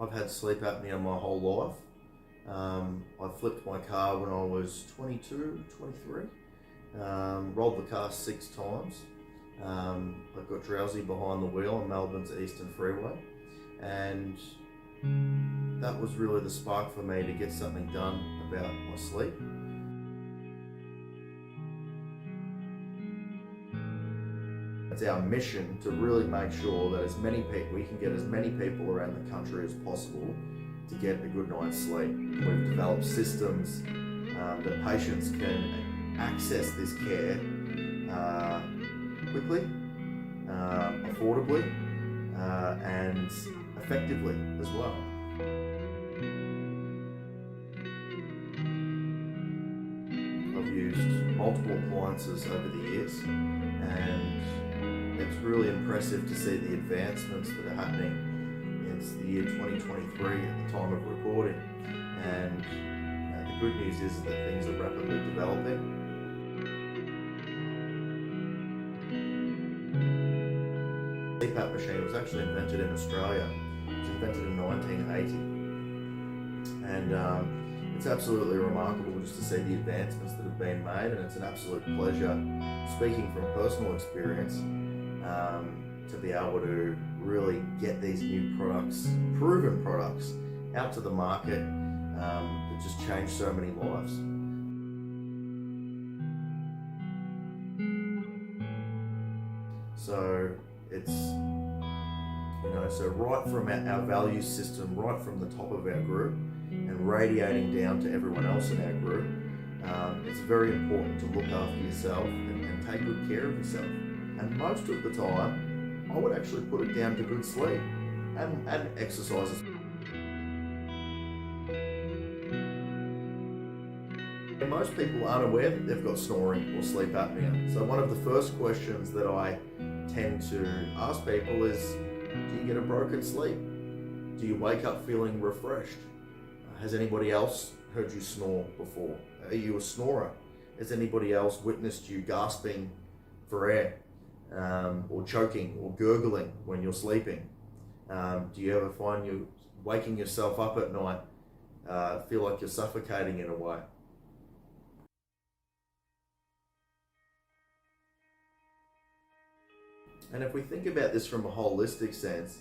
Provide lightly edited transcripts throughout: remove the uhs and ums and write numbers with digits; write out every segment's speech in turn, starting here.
I've had sleep apnea my whole life. I flipped my car when I was 22, 23. Rolled the car 6 times. I got drowsy behind the wheel on Melbourne's Eastern Freeway, and that was really the spark for me to get something done about my sleep. It's our mission to really make sure that we can get as many people around the country as possible to get a good night's sleep. We've developed systems that patients can access this care quickly, affordably, and effectively as well. I've used multiple appliances over the years, and it's really impressive to see the advancements that are happening. It's the year 2023 at the time of recording, and the good news is that things are rapidly developing. The CPAP machine was actually invented in Australia. It was invented in 1980, and it's absolutely remarkable just to see the advancements that have been made, and it's an absolute pleasure, speaking from personal experience, to be able to really get these new products, proven products, out to the market that just change so many lives. So it's, so right from our value system, right from the top of our group and radiating down to everyone else in our group, it's very important to look after yourself and take good care of yourself. And most of the time, I would actually put it down to good sleep and exercises. And most people aren't aware that they've got snoring or sleep apnea. So one of the first questions that I tend to ask people is, do you get a broken sleep? Do you wake up feeling refreshed? Has anybody else heard you snore before? Are you a snorer? Has anybody else witnessed you gasping for air? Or choking or gurgling when you're sleeping? Do you ever find you waking yourself up at night, feel like you're suffocating in a way? And if we think about this from a holistic sense,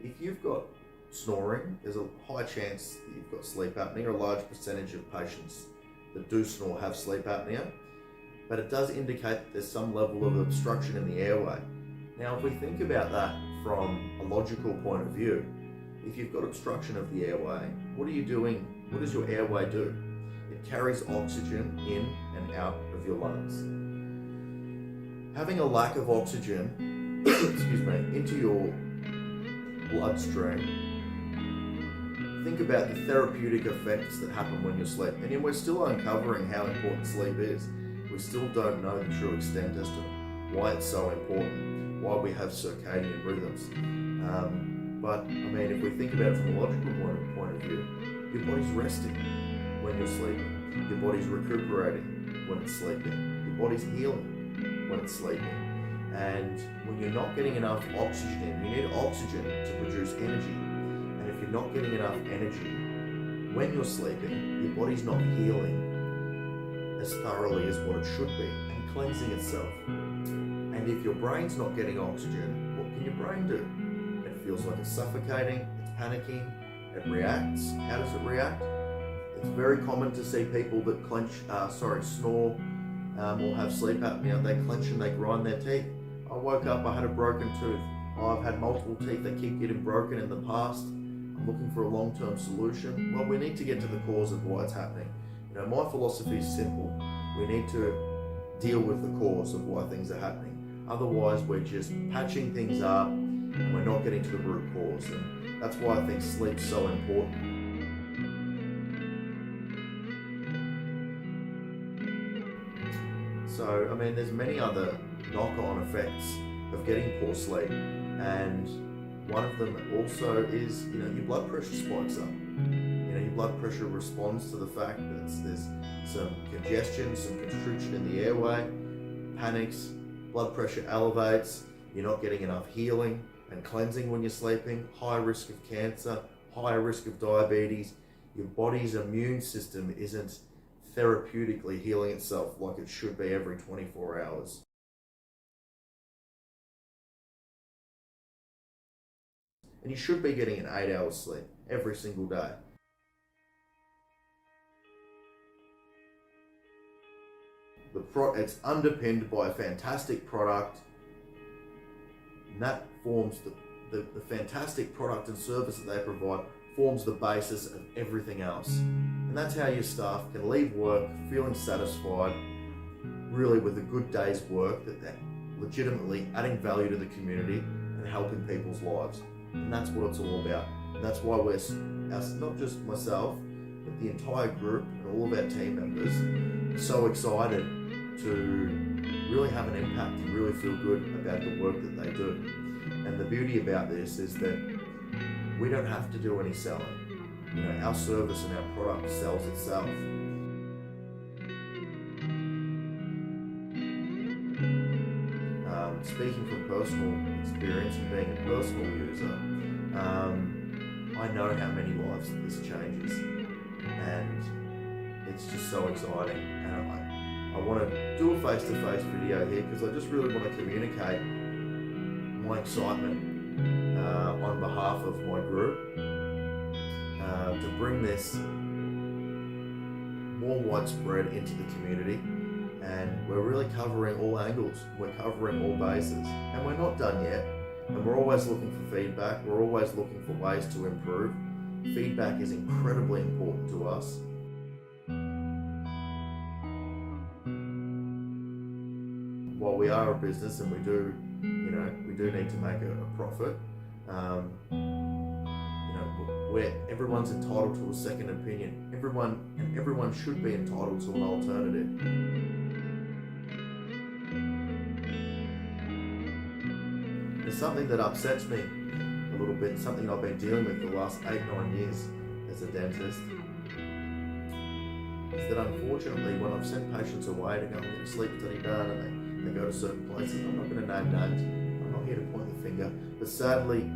if you've got snoring, there's a high chance that you've got sleep apnea. A large percentage of patients that do snore have sleep apnea. But it does indicate that there's some level of obstruction in the airway. Now, if we think about that from a logical point of view, if you've got obstruction of the airway, what are you doing? What does your airway do? It carries oxygen in and out of your lungs. Having a lack of oxygen, into your bloodstream, think about the therapeutic effects that happen when you sleep. And we're still uncovering how important sleep is. We still don't know the true extent as to why it's so important, why we have circadian rhythms. But if we think about it from a logical point of view, your body's resting when you're sleeping. Your body's recuperating when it's sleeping. Your body's healing when it's sleeping. And when you're not getting enough oxygen in, you need oxygen to produce energy. And if you're not getting enough energy when you're sleeping, your body's not healing as thoroughly as what it should be and cleansing itself. And if your brain's not getting oxygen, what can your brain do? It feels like it's suffocating, it's panicking, it reacts. How does it react? It's very common to see people that snore or have sleep apnea. They clench and they grind their teeth. I woke up, I had a broken tooth. I've had multiple teeth that keep getting broken in the past. I'm looking for a long-term solution. Well, we need to get to the cause of why it's happening. My philosophy is simple. We need to deal with the cause of why things are happening. Otherwise, we're just patching things up and we're not getting to the root cause. And that's why I think sleep's so important. So, there's many other knock-on effects of getting poor sleep. And one of them also is, your blood pressure spikes up. Your blood pressure responds to the fact that there's some congestion, some constriction in the airway, panics, blood pressure elevates, you're not getting enough healing and cleansing when you're sleeping, high risk of cancer, higher risk of diabetes. Your body's immune system isn't therapeutically healing itself like it should be every 24 hours. And you should be getting an 8 hours sleep every single day. It's underpinned by a fantastic product, and that forms the fantastic product and service that they provide forms the basis of everything else. And that's how your staff can leave work feeling satisfied, really with a good day's work, that they're legitimately adding value to the community and helping people's lives. And that's what it's all about. And that's why not just myself, but the entire group and all of our team members are so excited to really have an impact and really feel good about the work that they do. And the beauty about this is that we don't have to do any selling. Our service and our product sells itself. Speaking from personal experience and being a personal user, I know how many lives this changes, and it's just so exciting. And I want to do a face-to-face video here because I just really want to communicate my excitement on behalf of my group to bring this more widespread into the community. And we're really covering all angles, we're covering all bases, and we're not done yet. And we're always looking for feedback, we're always looking for ways to improve. Feedback is incredibly important to us. While we are a business and we do need to make a profit, where everyone's entitled to a second opinion. Everyone should be entitled to an alternative. There's something that upsets me a little bit, something I've been dealing with the last 8-9 years as a dentist, is that unfortunately when I've sent patients away to go and get a sleep study done and they go to certain places, I'm not going to name names, I'm not here to point the finger, but sadly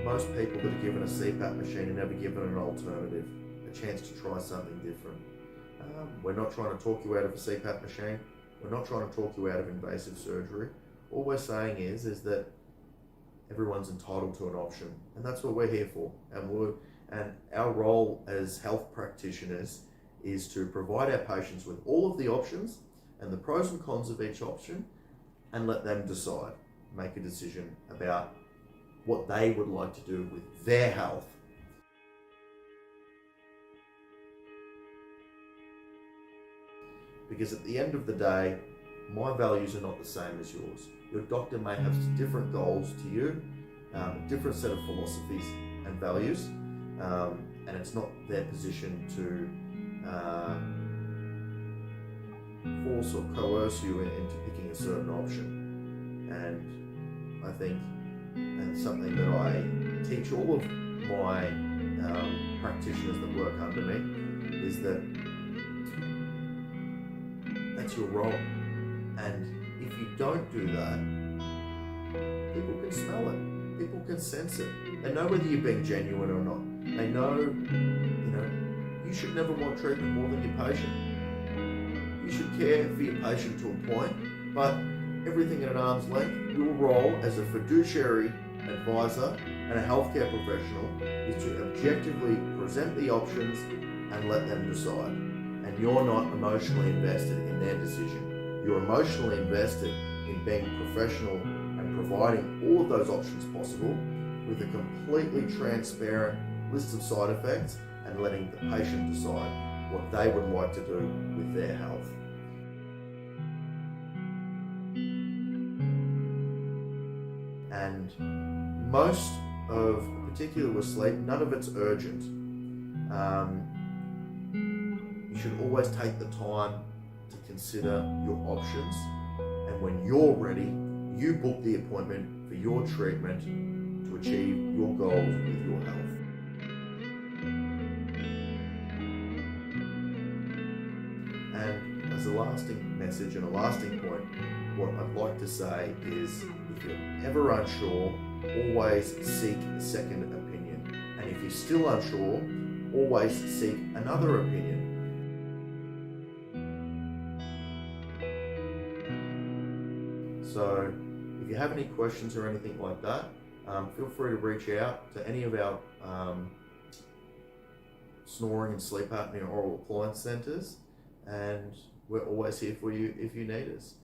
most people that are given a CPAP machine are never given an alternative, a chance to try something different. We're not trying to talk you out of a CPAP machine, we're not trying to talk you out of invasive surgery. All we're saying is that everyone's entitled to an option, and that's what we're here for. And our role as health practitioners is to provide our patients with all of the options and the pros and cons of each option, and let them decide, make a decision about what they would like to do with their health. Because at the end of the day, my values are not the same as yours. Your doctor may have different goals to you, a different set of philosophies and values, and it's not their position to force or coerce you into picking a certain option. And I think, and something that I teach all of my practitioners that work under me, is that that's your role. And if you don't do that, people can smell it, people can sense it. They know whether you're being genuine or not. They know, you should never want treatment more than your patient. You should care for your patient to a point, but everything at an arm's length. Your role as a fiduciary advisor and a healthcare professional is to objectively present the options and let them decide. And you're not emotionally invested in their decision. You're emotionally invested in being professional and providing all of those options possible with a completely transparent list of side effects and letting the patient decide what they would like to do with their health. And most of, particularly with sleep, none of it's urgent. You should always take the time to consider your options, and when you're ready, you book the appointment for your treatment to achieve your goals with your health. And as a lasting message and a lasting point, what I'd like to say is, if you're ever unsure, always seek a second opinion. And if you're still unsure, always seek another opinion. So if you have any questions or anything like that, feel free to reach out to any of our snoring and sleep apnea oral appliance centres, and we're always here for you if you need us.